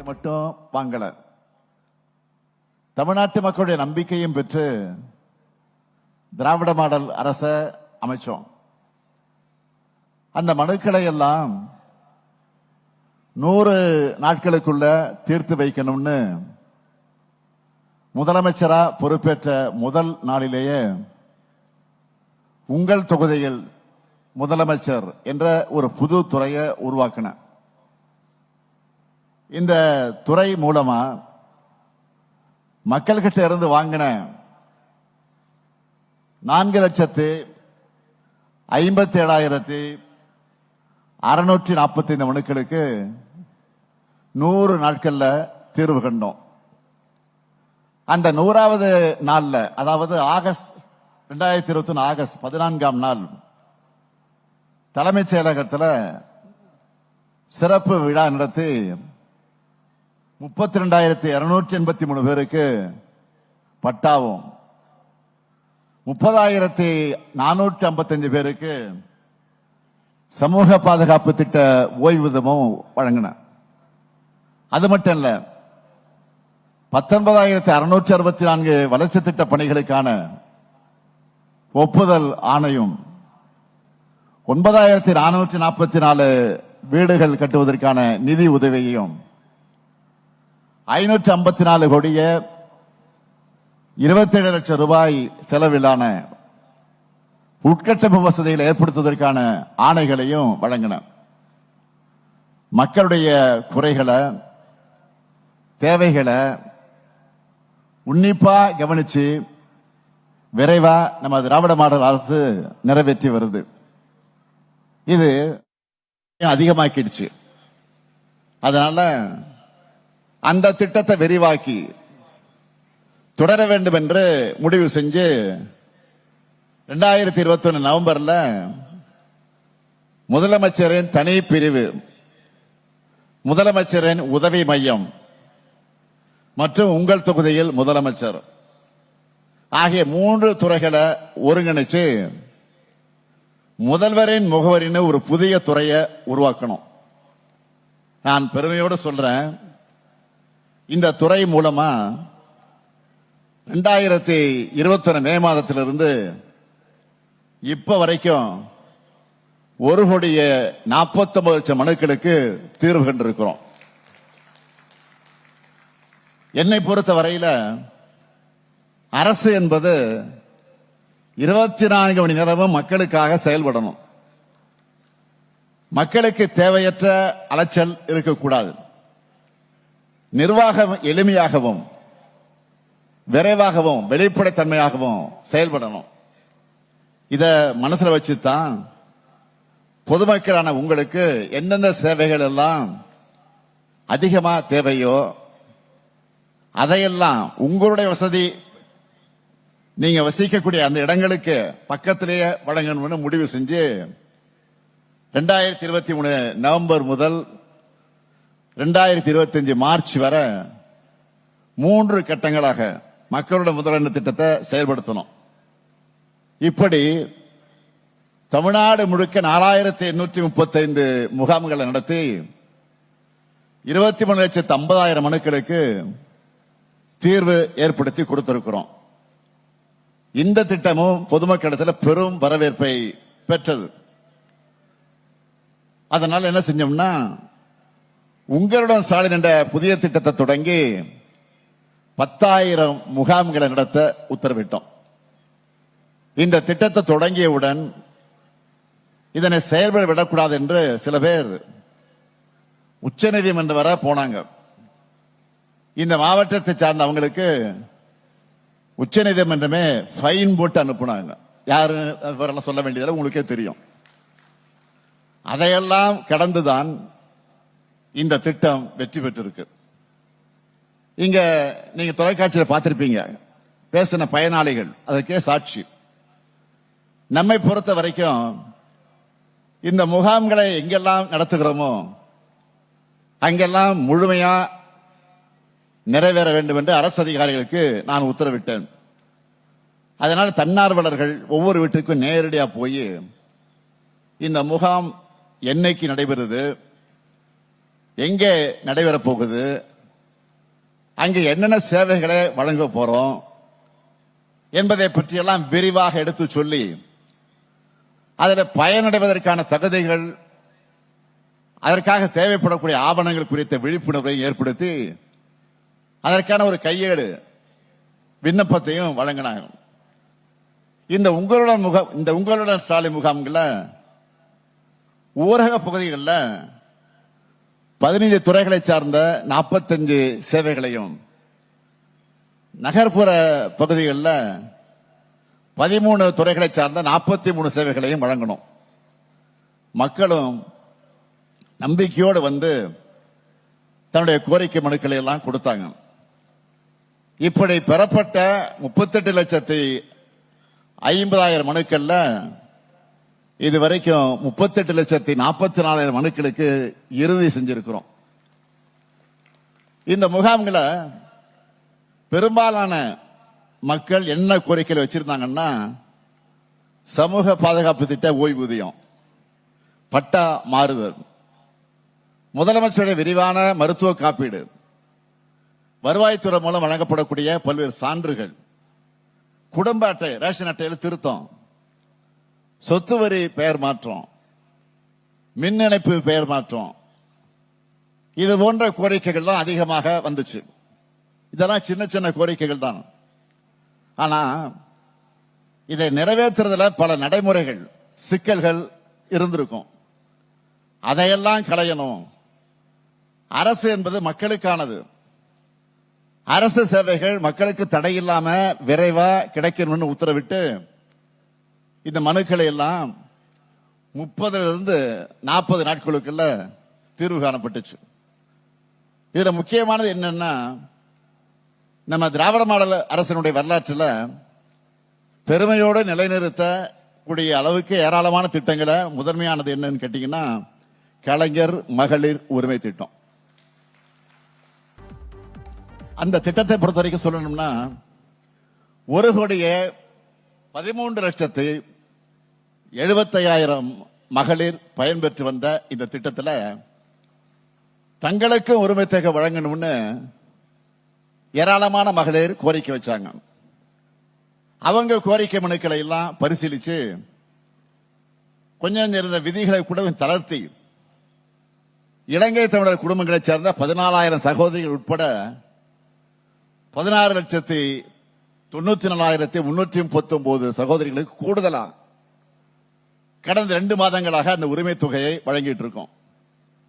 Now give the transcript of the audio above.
மட்டும் வாங்கல, தமிழ்நாட்டு மக்களுடைய நம்பிக்கையும் பெற்று திராவிட மாடல் அரசை அமைச்சோம். அந்த மனுக்களை எல்லாம் 100 நாட்களுக்குள்ள தீர்த்து வைக்கணும்னு முதலமைச்சரா பொறுப்பேற்ற முதல் நாளிலேயே உங்கள் தொகுதியில் முதலமைச்சர் என்ற ஒரு புது துறையை உருவாக்கின. இந்த துறை மூலமா மக்கள்கிட்ட இருந்து வாங்கின 4,57,645 மனுக்களுக்கு 100 நாட்கள்ல தீர்வு கண்டோம். அந்த 100வது நாள்ல, அதாவது ஆகஸ்ட் 2021 ஆகஸ்ட் 14ஆம் நாள் தலைமைச் செயலகத்தில் சிறப்பு விழா நடத்தி 32,283 பேருக்கு பட்டாவும் 30,455 பேருக்கு சமூக பாதுகாப்பு திட்ட ஓய்வூதியமும் வழங்கின. அது மட்டும் இல்ல, 19,664 வளர்ச்சி திட்ட பணிகளுக்கான ஒப்புதல் ஆணையும் 9,444 வீடுகள் கட்டுவதற்கான நிதி உதவியையும் 554 கோடியே 27 லட்சம் ரூபாய் செலவிலான உட்கட்டமைப்பு வசதிகளை ஏற்படுத்துவதற்கான ஆணைகளையும் வழங்கின. மக்களுடைய குறைகளை, தேவைகளை உன்னிப்பா கவனிச்சு விரைவா நம்ம திராவிட மாடல் அரசு நிறைவேற்றி வருது. இது அதிகமாக்கிடுச்சு. அதனால அந்த திட்டத்தை விரிவாக்கி தொடர வேண்டும் என்று முடிவு செஞ்சு 2021 நவம்பர்ல முதலமைச்சரின் தனி பிரிவு, முதலமைச்சரின் உதவி மையம் மற்றும் உங்கள் தொகுதியில் முதலமைச்சர் ஆகிய 3 துறைகளை ஒருங்கிணைச்சு முதல்வரின் முகவரின்னு ஒரு புதிய துறையை உருவாக்கணும். நான் பெருமையோடு சொல்றேன், இந்த துறை மூலமா 2021 மே மாதத்திலிருந்து இப்ப வரைக்கும் 1,49 லட்சம் மனுக்களுக்கு தீர்வு கண்டிருக்கிறோம். என்னை பொறுத்த வரையில அரசு என்பது 24 மணி நேரமும் மக்களுக்காக செயல்படணும். மக்களுக்கு தேவையற்ற அலைச்சல் இருக்கக்கூடாது. நிர்வாகம் எளிமையாகவும் விரைவாகவும் வெளிப்படைத்தன்மையாகவும் செயல்படணும். இத மனசுல வச்சுதான் பொதுமக்களான உங்களுக்கு எந்தெந்த சேவைகள் எல்லாம் அதிகமா தேவையோ அதையெல்லாம் உங்களுடைய வசதி, நீங்க வசிக்கக்கூடிய அந்த இடங்களுக்கு பக்கத்திலேயே வழங்கணும்னு முடிவு செஞ்சு 2023 நவம்பர் முதல் 2025 மார்ச் வரை 3 கட்டங்களாக மக்களோட முதலீடு திட்டத்தை செயல்படுத்தணும். இப்படி தமிழ்நாடு முழுக்க 4,835 முகாம்களை நடத்தி 23,50,000 மனுக்களுக்கு தீர்வு ஏற்படுத்தி கொடுத்திருக்கிறோம். இந்த திட்டமும் பொதுமக்களிடத்தில் பெரும் வரவேற்பை பெற்றது. அதனால என்ன செஞ்சோம்னா, உங்களுடன் ஸ்டாலின் என்ற புதிய திட்டத்தை தொடங்கி 10,000 முகாம்களை நடத்த உத்தரவிட்டோம். இந்த திட்டத்தை தொடங்கியவுடன் இதனை செயல்பட விடக்கூடாது என்று சில பேர் உச்சநீதிமன்றம் வரை போனாங்க. இந்த மாவட்டத்தை சார்ந்த அவங்களுக்கு உச்சநீதிமன்றமே ஃபைன் போட்டு அனுப்புனாங்க. யாரு சொல்ல வேண்டியதில்லை, உங்களுக்கே தெரியும். அதையெல்லாம் கடந்துதான் இந்த திட்டம் வெற்றி பெற்றிருக்கு. இங்க நீங்க தொலைக்காட்சியில் பார்த்திருப்பீங்க, பேசின பயனாளிகள் அதற்கே சாட்சி. நம்மை பொறுத்த வரைக்கும் இந்த முகாம்களை எங்கெல்லாம் நடத்துகிறோமோ அங்கெல்லாம் முழுமையா நிறைவேற வேண்டும் என்று அரசு அதிகாரிகளுக்கு நான் உத்தரவிட்டேன். அதனால் தன்னார்வலர்கள் ஒவ்வொரு வீட்டுக்கும் நேரடியா போய் இந்த முகாம் என்னைக்கு நடைபெறுது, எங்கே நடைபெறப் போகுது, அங்கே என்னென்ன சேவைகளை வழங்க போறோம் என்பதை பற்றியெல்லாம் விரிவாக எடுத்து சொல்லி அதில் பயனடைவதற்கான தகுதிகள், அதற்காக தேவைப்படக்கூடிய ஆவணங்கள் குறித்த விழிப்புணர்வை ஏற்படுத்தி அதற்கான ஒரு கையேடு விண்ணப்பத்தையும் வழங்கினாங்க. இந்த உங்களுடன் ஸ்டாலின் முகாம்கள ஊரக பகுதிகளில் 15 துறைகளை சார்ந்த 45 சேவைகளையும், நகர்ப்புற பகுதிகளில் 13 துறைகளை சார்ந்த 43 சேவைகளையும் வழங்கணும். மக்களும் நம்பிக்கையோடு வந்து தன்னுடைய கோரிக்கை மனுக்களை எல்லாம் கொடுத்தாங்க. இப்படி பெறப்பட்ட 38,50,000 மனுக்கள்ல இதுவரைக்கும் 38,44,000 மனுக்களுக்கு இறுதி செஞ்சிருக்கிறோம். இந்த முகாம்களை பெரும்பாலான மக்கள் என்ன கோரிக்கைகள் வச்சிருந்தாங்கன்னா, சமூக பாதுகாப்பு திட்ட ஓய்வூதியம், பட்டா மாறுதல், முதலமைச்சருடைய விரிவான மருத்துவ காப்பீடு, வருவாய்த்துறை மூலம் வழங்கப்படக்கூடிய பல்வேறு சான்றுகள், குடும்ப அட்டை ரேஷன் அட்டையில் திருத்தம், சொத்து வரி பெயர் மாற்றம், மின் இணைப்பு பெயர் மாற்றம், இது போன்ற கோரிக்கைகள் தான் அதிகமாக வந்துச்சு. இதெல்லாம் சின்ன சின்ன கோரிக்கைகள் தான். ஆனா இதை நிறைவேற்றுறதுல பல நடைமுறைகள், சிக்கல்கள் இருந்திருக்கும். அதையெல்லாம் களையணும். அரசு என்பது மக்களுக்கானது. அரசு சேவைகள் மக்களுக்கு தடையில்லாம விரைவா கிடைக்கணும்னு உத்தரவிட்டு இந்த மனுக்களை எல்லாம் 30 to 40 நாட்களுக்குள்ள தீர்வு காணப்பட்டுச்சு. இதுல முக்கியமானது என்னன்னா, நம்ம திராவிட மாடல் அரசினுடைய வரலாற்றில் பெருமையோடு நிலைநிறுத்தக்கூடிய அளவுக்கு ஏராளமான திட்டங்களை முதன்மையானது என்னன்னு கேட்டீங்கன்னா, கலைஞர் மகளிர் உரிமை திட்டம். அந்த திட்டத்தை பொறுத்த வரைக்கும் சொல்லணும்னா, 1,13,75,000 மகளிர் பயன்பெற்று வந்த இந்த திட்டத்தில் தங்களுக்கு உரிமை தொகை வழங்கணும்னு ஏராளமான மகளிர் கோரிக்கை வச்சாங்க. அவங்க கோரிக்கை மனுக்களை எல்லாம் பரிசீலிச்சு கொஞ்சம் இருந்த விதிகளை கூட தளர்த்தி இலங்கை தமிழர் குடும்பங்களைச் சேர்ந்த 14,000 சகோதரிகள் உட்பட 16,94,339 சகோதரிகளுக்கு கூடுதலா கடந்த 2 மாதங்களாக அந்த உரிமை தொகையை வழங்கிட்டு இருக்கோம்.